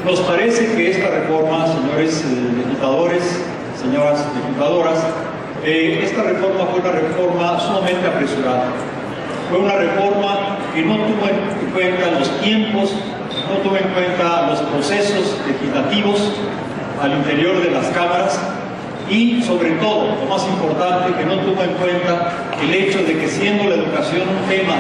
Nos parece que esta reforma, señores legisladores, señoras legisladoras, esta reforma fue una reforma sumamente apresurada. Fue una reforma que no tuvo en cuenta los tiempos, no tuvo en cuenta los procesos legislativos al interior de las cámaras y, sobre todo, lo más importante, que no tuvo en cuenta el hecho de que, siendo la educación un tema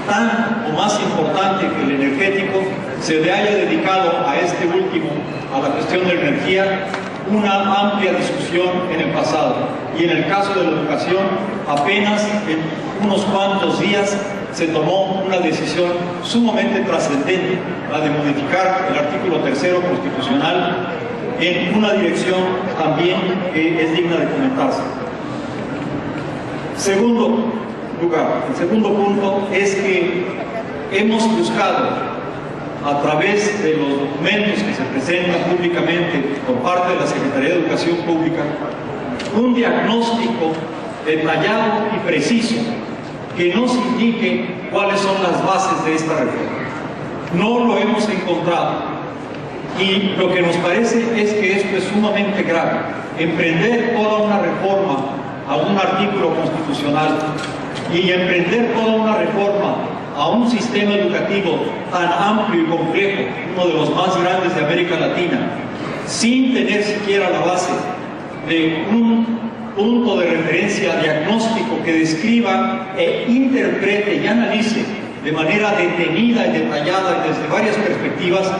tan o más importante que el energético, se le haya dedicado a este último, a la cuestión de la energía, una amplia discusión en el pasado. Y en el caso de la educación, apenas en unos cuantos días se tomó una decisión sumamente trascendente, la de modificar el artículo 3º constitucional en una dirección también que es digna de comentarse. Segundo lugar, el segundo punto es que hemos buscado, a través de los documentos que se presentan públicamente por parte de la Secretaría de Educación Pública, un diagnóstico detallado y preciso que nos indique cuáles son las bases de esta reforma. No lo hemos encontrado y lo que nos parece es que esto es sumamente grave. Emprender toda una reforma a un artículo constitucional y emprender toda una reforma a un sistema educativo tan amplio y complejo, uno de los más grandes de América Latina, sin tener siquiera la base de un punto de referencia diagnóstico que describa e interprete y analice de manera detenida y detallada y desde varias perspectivas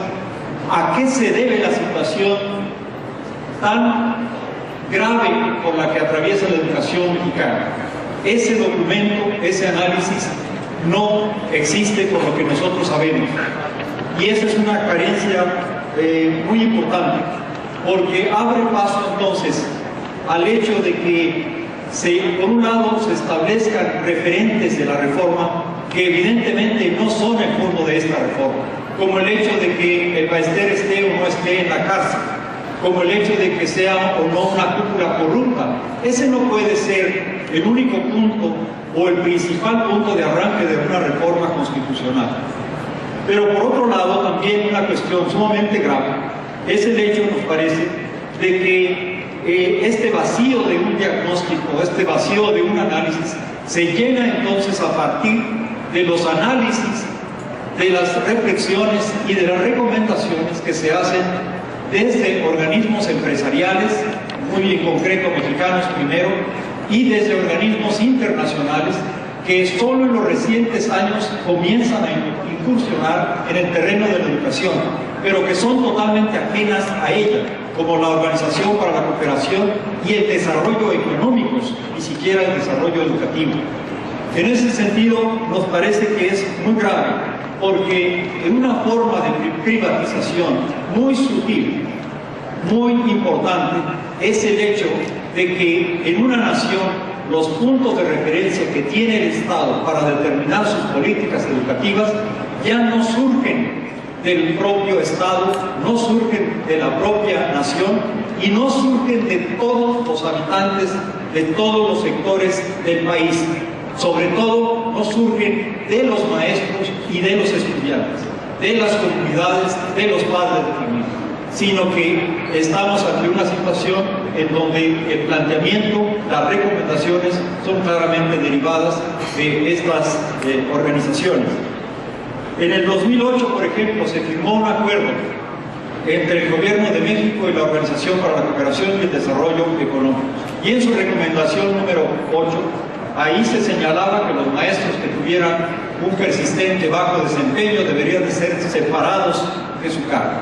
a qué se debe la situación tan grave por la que atraviesa la educación mexicana. Ese documento, ese análisis no existe por lo que nosotros sabemos. Y esa es una carencia muy importante, porque abre paso entonces al hecho de que por un lado se establezcan referentes de la reforma que evidentemente no son el fondo de esta reforma, como el hecho de que el ballester esté o no esté en la cárcel, como el hecho de que sea o no una cúpula corrupta. Ese no puede ser el único punto o el principal punto de arranque de una reforma constitucional. Pero por otro lado, también una cuestión sumamente grave es el hecho, nos parece, de que este vacío de un diagnóstico, este vacío de un análisis, se llena entonces a partir de los análisis, de las reflexiones y de las recomendaciones que se hacen desde organismos empresariales, muy en concreto mexicanos primero, y desde organismos internacionales que solo en los recientes años comienzan a incursionar en el terreno de la educación, pero que son totalmente ajenas a ella, como la Organización para la Cooperación y el Desarrollo Económicos, ni siquiera el desarrollo educativo. En ese sentido, nos parece que es muy grave, porque en una forma de privatización muy sutil, muy importante, es el hecho de que en una nación los puntos de referencia que tiene el Estado para determinar sus políticas educativas ya no surgen del propio Estado, no surgen de la propia nación y no surgen de todos los habitantes, de todos los sectores del país. Sobre todo, no surgen de los maestros y de los estudiantes, de las comunidades, de los padres de familia, sino que estamos ante una situación en donde el planteamiento, las recomendaciones son claramente derivadas de estas organizaciones. En el 2008, por ejemplo, se firmó un acuerdo entre el Gobierno de México y la Organización para la Cooperación y el Desarrollo Económico. Y en su recomendación número 8, ahí se señalaba que los maestros que tuvieran un persistente bajo desempeño deberían de ser separados de su cargo.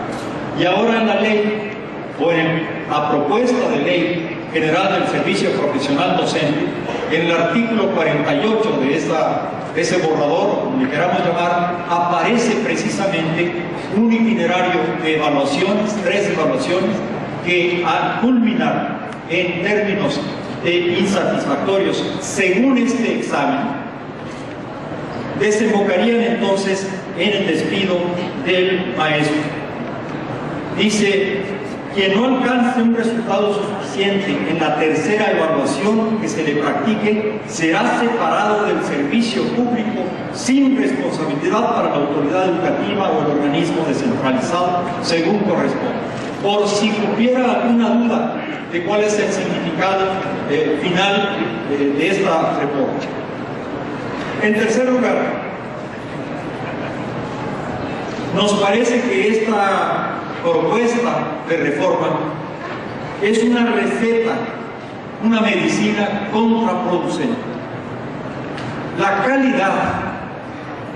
Y ahora en la ley, o en la propuesta de ley general del Servicio Profesional Docente, en el artículo 48 de ese borrador, como le queramos llamar, aparece precisamente un itinerario de evaluaciones, 3 evaluaciones, que al culminar en términos insatisfactorios según este examen, desembocarían entonces en el despido del maestro. Dice Quien no alcance un resultado suficiente en la tercera evaluación que se le practique será separado del servicio público sin responsabilidad para la autoridad educativa o el organismo descentralizado según corresponda. Por si hubiera alguna duda de cuál es el significado final de esta reforma. En tercer lugar, nos parece que esta propuesta de reforma es una receta, una medicina contraproducente. La calidad,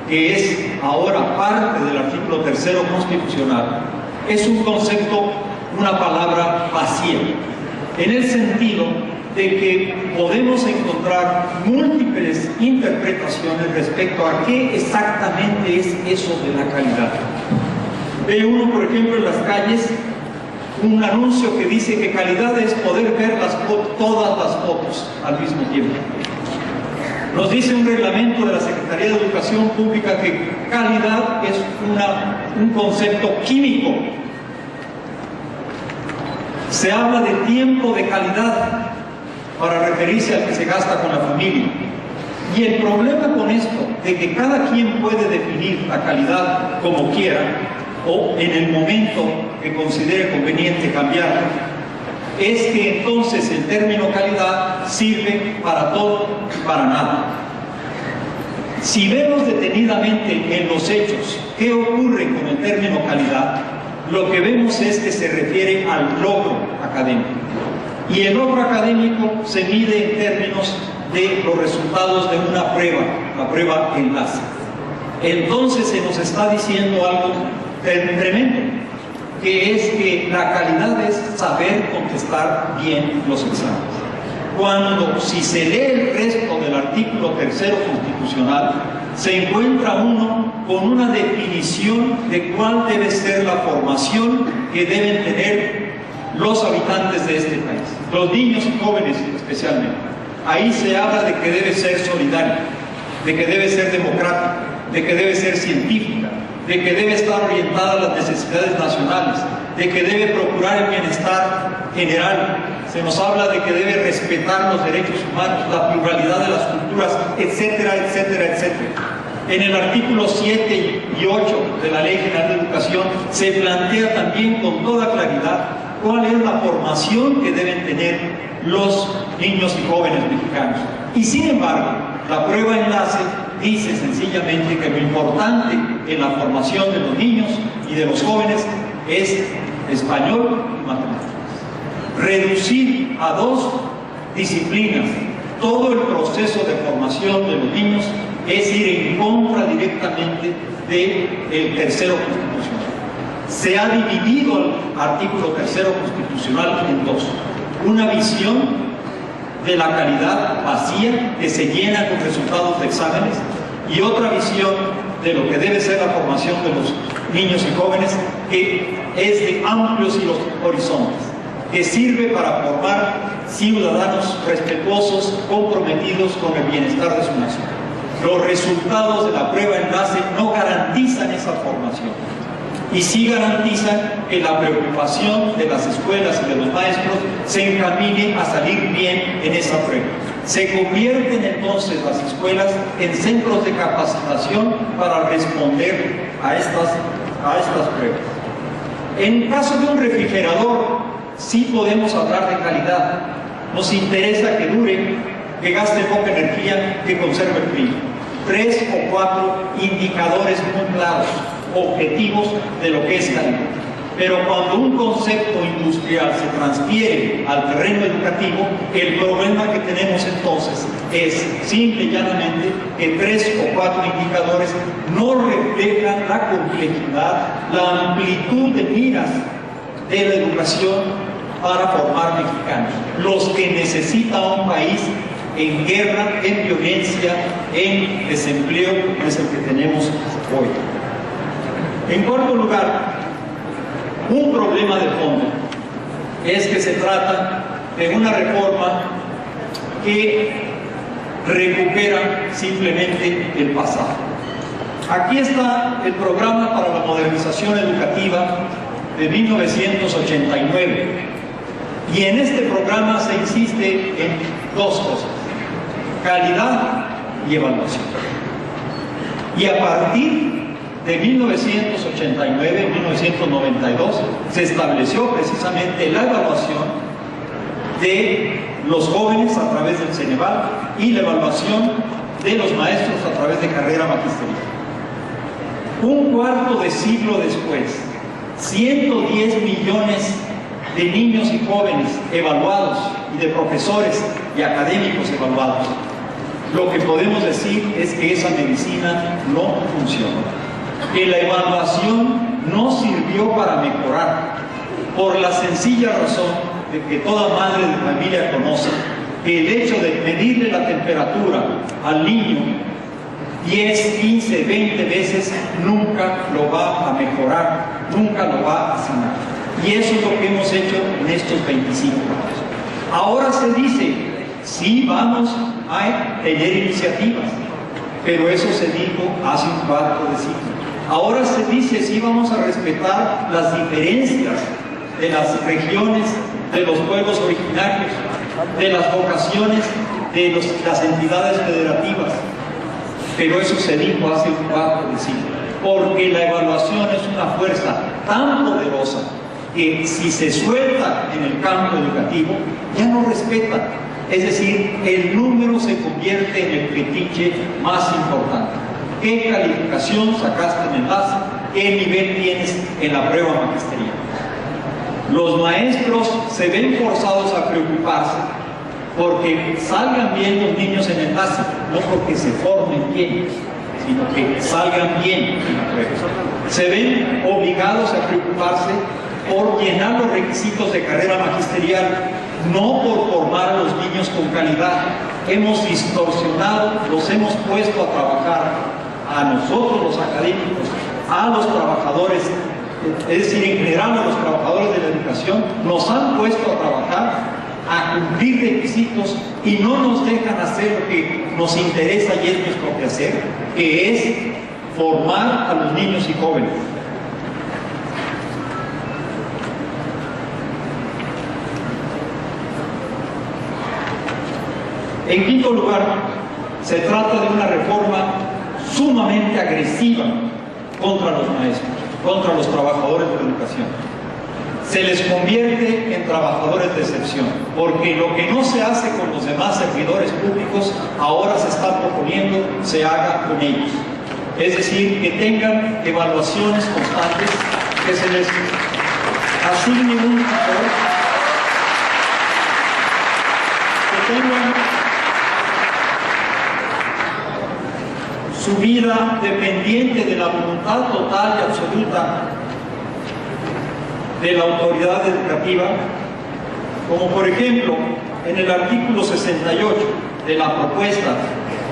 que es ahora parte del artículo 3 constitucional, es un concepto, una palabra vacía, en el sentido de que podemos encontrar múltiples interpretaciones respecto a qué exactamente es eso de la calidad. Ve uno, por ejemplo, en las calles un anuncio que dice que calidad es poder ver todas las fotos al mismo tiempo. Nos dice un reglamento de la Secretaría de Educación Pública que calidad es un concepto químico. Se habla de tiempo de calidad para referirse al que se gasta con la familia. Y el problema con esto, de que cada quien puede definir la calidad como quiera, o en el momento que considere conveniente cambiarlo, es que entonces el término calidad sirve para todo y para nada. Si vemos detenidamente en los hechos qué ocurre con el término calidad, lo que vemos es que se refiere al logro académico. Y el logro académico se mide en términos de los resultados de una prueba, la prueba enlace. Entonces se nos está diciendo algo tremendo, que es que la calidad es saber contestar bien los exámenes. Cuando, si se lee el resto del artículo 3 constitucional, se encuentra uno con una definición de cuál debe ser la formación que deben tener los habitantes de este país, los niños y jóvenes especialmente. Ahí se habla de que debe ser solidaria, de que debe ser democrática, de que debe ser científica, de que debe estar orientada a las necesidades nacionales, de que debe procurar el bienestar general. Se nos habla de que debe respetar los derechos humanos, la pluralidad de las culturas, etcétera, etcétera, etcétera. En el artículo 7 y 8 de la Ley General de Educación se plantea también con toda claridad cuál es la formación que deben tener los niños y jóvenes mexicanos. Y sin embargo, la prueba enlace dice sencillamente que lo importante en la formación de los niños y de los jóvenes es español y matemáticas. Reducir a 2 disciplinas todo el proceso de formación de los niños es ir en contra directamente del tercero constitucional. Se ha dividido el artículo 3 constitucional en 2. Una visión de la calidad vacía que se llena con resultados de exámenes y otra visión de lo que debe ser la formación de los niños y jóvenes que es de amplios horizontes, que sirve para formar ciudadanos respetuosos, comprometidos con el bienestar de su nación. Los resultados de la prueba enlace no garantizan esa formación y sí garantizan que la preocupación de las escuelas y de los maestros se encamine a salir bien en esa prueba. Se convierten entonces las escuelas en centros de capacitación para responder a estas pruebas. En caso de un refrigerador, sí podemos hablar de calidad. Nos interesa que dure, que gaste poca energía, que conserve el frío. 3 o 4 indicadores muy claros, objetivos de lo que es calidad. Pero cuando un concepto industrial se transfiere al terreno educativo, el problema que tenemos entonces es simple y llanamente que 3 o 4 indicadores no reflejan la complejidad, la amplitud de miras de la educación para formar mexicanos, los que necesita un país en guerra, en violencia, en desempleo, que es el que tenemos hoy. En cuarto lugar, un problema de fondo es que se trata de una reforma que recupera simplemente el pasado. Aquí está el programa para la modernización educativa de 1989. Y en este programa se insiste en dos cosas: calidad y evaluación. Y a partir de 1989-1992 se estableció precisamente la evaluación de los jóvenes a través del Ceneval y la evaluación de los maestros a través de carrera magisterial. Un cuarto de siglo después, 110 millones de niños y jóvenes evaluados y de profesores y académicos evaluados. Lo que podemos decir es que esa medicina no funcionó, que la evaluación no sirvió para mejorar, por la sencilla razón de que toda madre de familia conoce que el hecho de medirle la temperatura al niño 10, 15, 20 veces nunca lo va a mejorar, nunca lo va a sanar. Y eso es lo que hemos hecho en estos 25 años. Ahora se dice, sí, vamos a tener iniciativas, pero eso se dijo hace un cuarto de siglo. Ahora se dice, sí, vamos a respetar las diferencias de las regiones, de los pueblos originarios, de las vocaciones de las entidades federativas. Pero eso se dijo hace un cuarto de siglo, porque la evaluación es una fuerza tan poderosa que si se suelta en el campo educativo, ya no respeta. Es decir, el número se convierte en el fetiche más importante. ¿Qué calificación sacaste en el enlace? ¿Qué nivel tienes en la prueba magisterial? Los maestros se ven forzados a preocuparse porque salgan bien los niños en el enlace, no porque se formen bien, sino que salgan bien en la prueba. Se ven obligados a preocuparse por llenar los requisitos de carrera magisterial, no por formar a los niños con calidad. Hemos distorsionado, los hemos puesto a trabajar, a nosotros los académicos, a los trabajadores, es decir, en general a los trabajadores de la educación, nos han puesto a trabajar, a cumplir requisitos y no nos dejan hacer lo que nos interesa y es nuestro quehacer, que es formar a los niños y jóvenes. En quinto lugar, se trata de una reforma sumamente agresiva contra los maestros, contra los trabajadores de la educación. Se les convierte en trabajadores de excepción, porque lo que no se hace con los demás servidores públicos, ahora se está proponiendo se haga con ellos. Es decir, que tengan evaluaciones constantes, que se les asigne un tutor, que tengan su vida dependiente de la voluntad total y absoluta de la autoridad educativa, como por ejemplo en el artículo 68 de la propuesta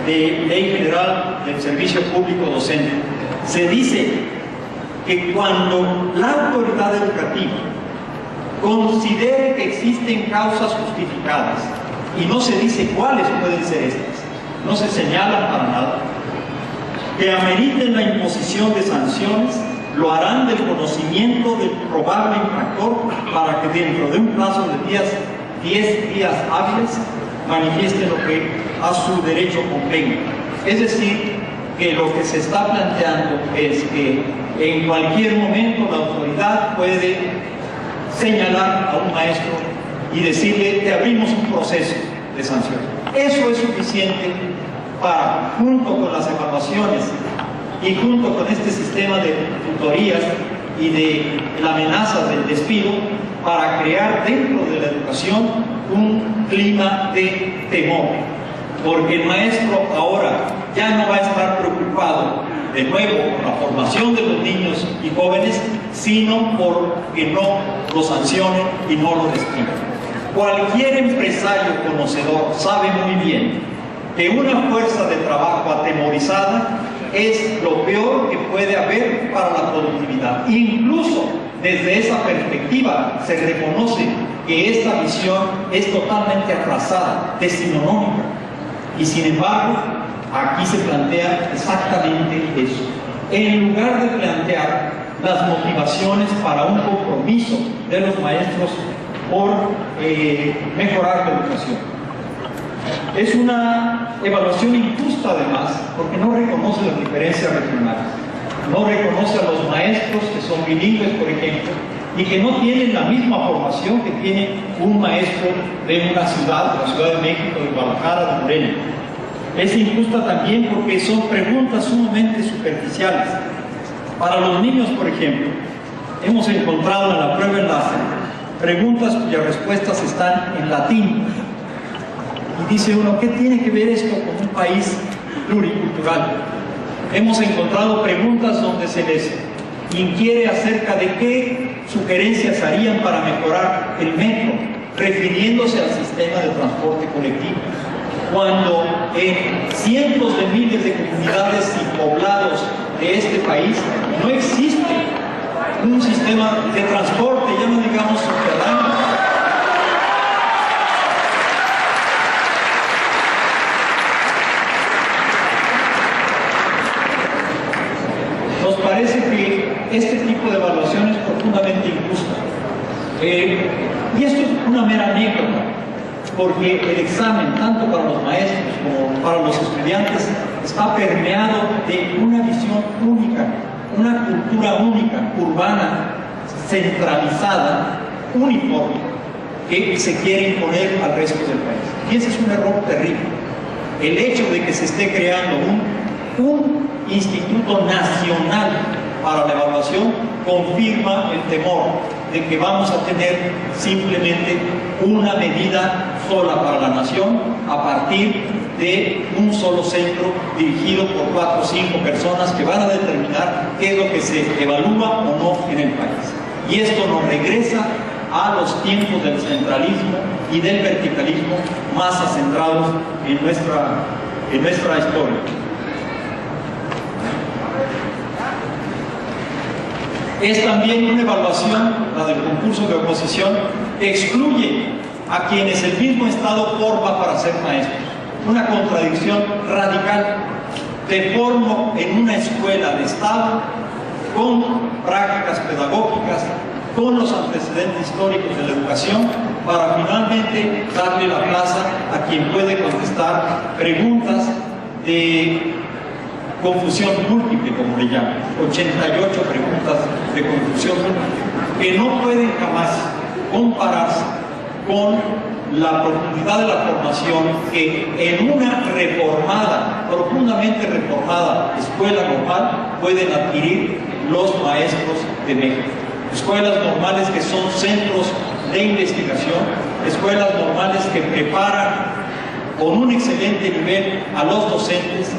de Ley General del Servicio Público Docente, se dice que cuando la autoridad educativa considere que existen causas justificadas, y no se dice cuáles pueden ser estas, no se señalan para nada, que ameriten la imposición de sanciones, lo harán del conocimiento del probable infractor para que dentro de un plazo de 10 días hábiles manifieste lo que a su derecho convenga. Es decir, que lo que se está planteando es que en cualquier momento la autoridad puede señalar a un maestro y decirle que abrimos un proceso de sanción. Eso es suficiente para, junto con las evaluaciones y junto con este sistema de tutorías y de la amenaza del despido, para crear dentro de la educación un clima de temor, porque el maestro ahora ya no va a estar preocupado de nuevo por la formación de los niños y jóvenes, sino por que no lo sancionen y no lo despidan. Cualquier empresario conocedor sabe muy bien que una fuerza de trabajo atemorizada es lo peor que puede haber para la productividad. Incluso desde esa perspectiva se reconoce que esta visión es totalmente atrasada, decimonónica, y sin embargo aquí se plantea exactamente eso. En lugar de plantear las motivaciones para un compromiso de los maestros por mejorar la educación. Es una evaluación injusta además, porque no reconoce las diferencias regionales, no reconoce a los maestros que son bilingües, por ejemplo, y que no tienen la misma formación que tiene un maestro de una ciudad, de la Ciudad de México, de Guadalajara, de Morelia. Es injusta también porque son preguntas sumamente superficiales. Para los niños, por ejemplo, hemos encontrado en la prueba enlace preguntas cuyas respuestas están en latín. Y dice uno, ¿qué tiene que ver esto con un país pluricultural? Hemos encontrado preguntas donde se les inquiere acerca de qué sugerencias harían para mejorar el metro, refiriéndose al sistema de transporte colectivo, cuando en cientos de miles de comunidades y poblados de este país no existe un sistema de transporte, ya no digamos subterráneo. Nos parece que este tipo de evaluación es profundamente injusta. Y esto es una mera anécdota, porque el examen, tanto para los maestros como para los estudiantes, está permeado de una visión única, una cultura única, urbana, centralizada, uniforme, que se quiere imponer al resto del país. Y ese es un error terrible. El hecho de que se esté creando un Instituto Nacional para la Evaluación confirma el temor de que vamos a tener simplemente una medida sola para la nación a partir de un solo centro dirigido por 4 o 5 personas que van a determinar qué es lo que se evalúa o no en el país. Y esto nos regresa a los tiempos del centralismo y del verticalismo más acentrados en nuestra historia. Es también una evaluación, la del concurso de oposición, que excluye a quienes el mismo Estado forma para ser maestros. Una contradicción radical. Te formo en una escuela de Estado con prácticas pedagógicas, con los antecedentes históricos de la educación, para finalmente darle la plaza a quien puede contestar preguntas de confusión múltiple, como le llaman, 88 preguntas de confusión múltiple, que no pueden jamás compararse con la profundidad de la formación que en una reformada, profundamente reformada escuela normal pueden adquirir los maestros de México. Escuelas normales que son centros de investigación, escuelas normales que preparan con un excelente nivel a los docentes.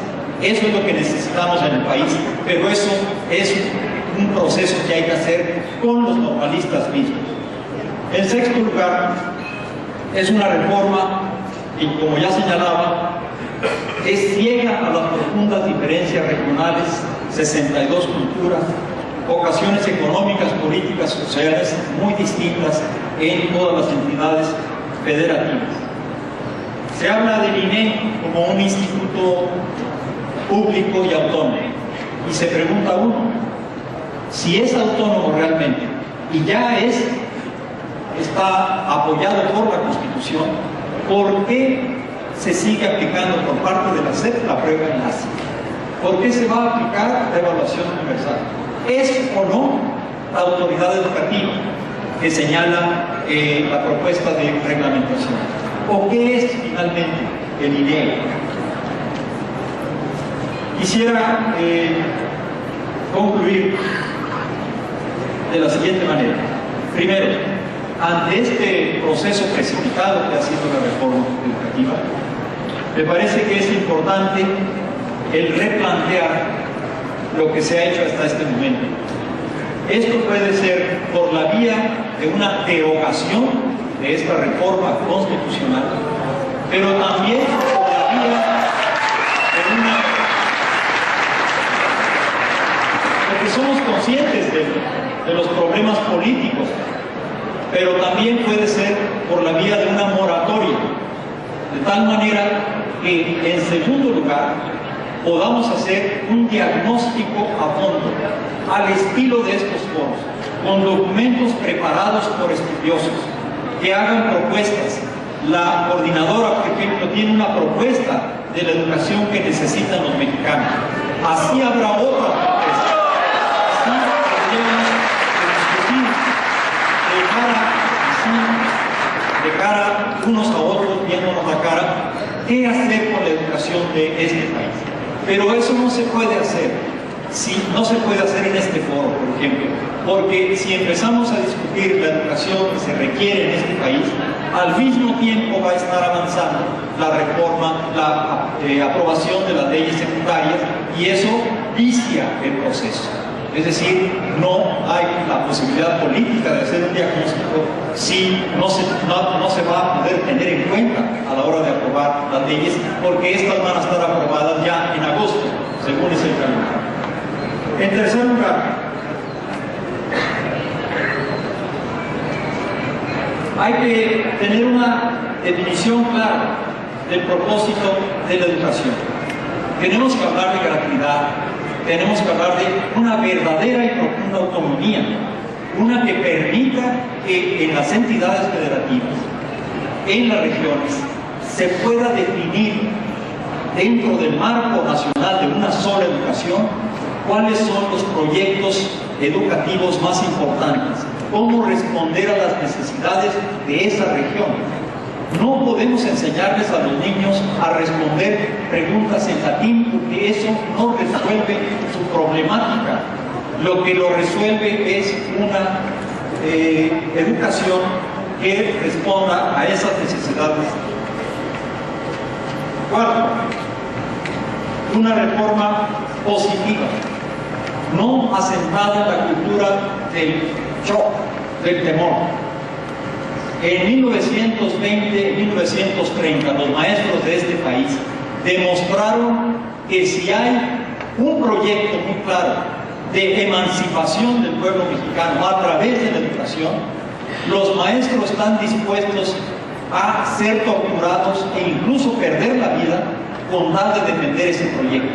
Eso es lo que necesitamos en el país, pero eso es un proceso que hay que hacer con los normalistas mismos. En sexto lugar, es una reforma y, como ya señalaba, es ciega a las profundas diferencias regionales, 62 culturas, vocaciones económicas, políticas, sociales muy distintas en todas las entidades federativas. Se habla del INE como un instituto público y autónomo, y se pregunta uno, si es autónomo realmente y ya está apoyado por la Constitución, ¿por qué se sigue aplicando por parte de la SEP la prueba enlace? ¿Por qué se va a aplicar la evaluación universal? ¿Es o no la autoridad educativa que señala la propuesta de reglamentación? ¿O qué es finalmente el INE? Quisiera concluir de la siguiente manera. Primero, ante este proceso precipitado que ha sido la reforma educativa, me parece que es importante el replantear lo que se ha hecho hasta este momento. Esto puede ser por la vía de una derogación de esta reforma constitucional, pero también por la vía de porque somos conscientes de los problemas políticos, pero también puede ser por la vía de una moratoria, de tal manera que, en segundo lugar, podamos hacer un diagnóstico a fondo, al estilo de estos foros, con documentos preparados por estudiosos, que hagan propuestas. La coordinadora, por ejemplo, tiene una propuesta de la educación que necesitan los mexicanos. Así habrá otra propuesta. Así tendremos que discutir de cara unos a otros, viéndonos la cara, qué hacer con la educación de este país. Pero eso no se puede hacer. No se puede hacer en este foro, por ejemplo, porque si empezamos a discutir la educación que se requiere en este país, al mismo tiempo va a estar avanzando la reforma, la aprobación de las leyes secundarias, y eso vicia el proceso. Es decir, no hay la posibilidad política de hacer un diagnóstico si no se va a poder tener en cuenta a la hora de aprobar las leyes, porque estas van a estar aprobadas ya en agosto, según es el calendario. En tercer lugar, hay que tener una definición clara del propósito de la educación. Tenemos que hablar de gratuidad, tenemos que hablar de una verdadera y profunda autonomía, una que permita que en las entidades federativas, en las regiones, se pueda definir dentro del marco nacional de una sola educación cuáles son los proyectos educativos más importantes, cómo responder a las necesidades de esa región. No podemos enseñarles a los niños a responder preguntas en latín, porque eso no resuelve su problemática. Lo que lo resuelve es una educación que responda a esas necesidades. Cuarto, una reforma positiva, no asentada en la cultura del shock, del temor. En 1920, 1930, los maestros de este país demostraron que si hay un proyecto muy claro de emancipación del pueblo mexicano a través de la educación, los maestros están dispuestos a ser torturados e incluso perder la vida con tal de defender ese proyecto.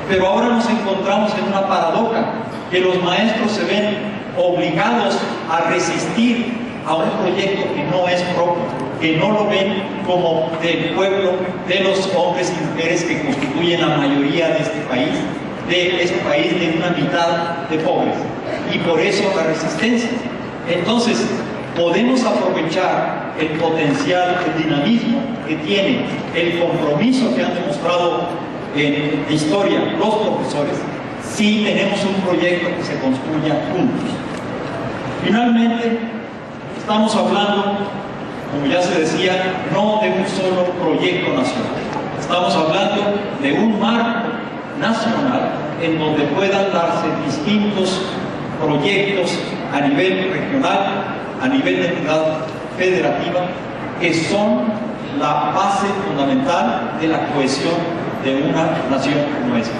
Pero ahora nos encontramos en una paradoja, que los maestros se ven obligados a resistir a un proyecto que no es propio, que no lo ven como del pueblo, de los hombres y mujeres que constituyen la mayoría de este país de una mitad de pobres, y por eso la resistencia. Entonces, podemos aprovechar el potencial, el dinamismo que tiene, el compromiso que han demostrado en historia los profesores, si tenemos un proyecto que se construya juntos. Finalmente, estamos hablando, como ya se decía, no de un solo proyecto nacional. Estamos hablando de un marco nacional en donde puedan darse distintos proyectos a nivel regional, a nivel de entidad federativa, que son la base fundamental de la cohesión de una nación como esta.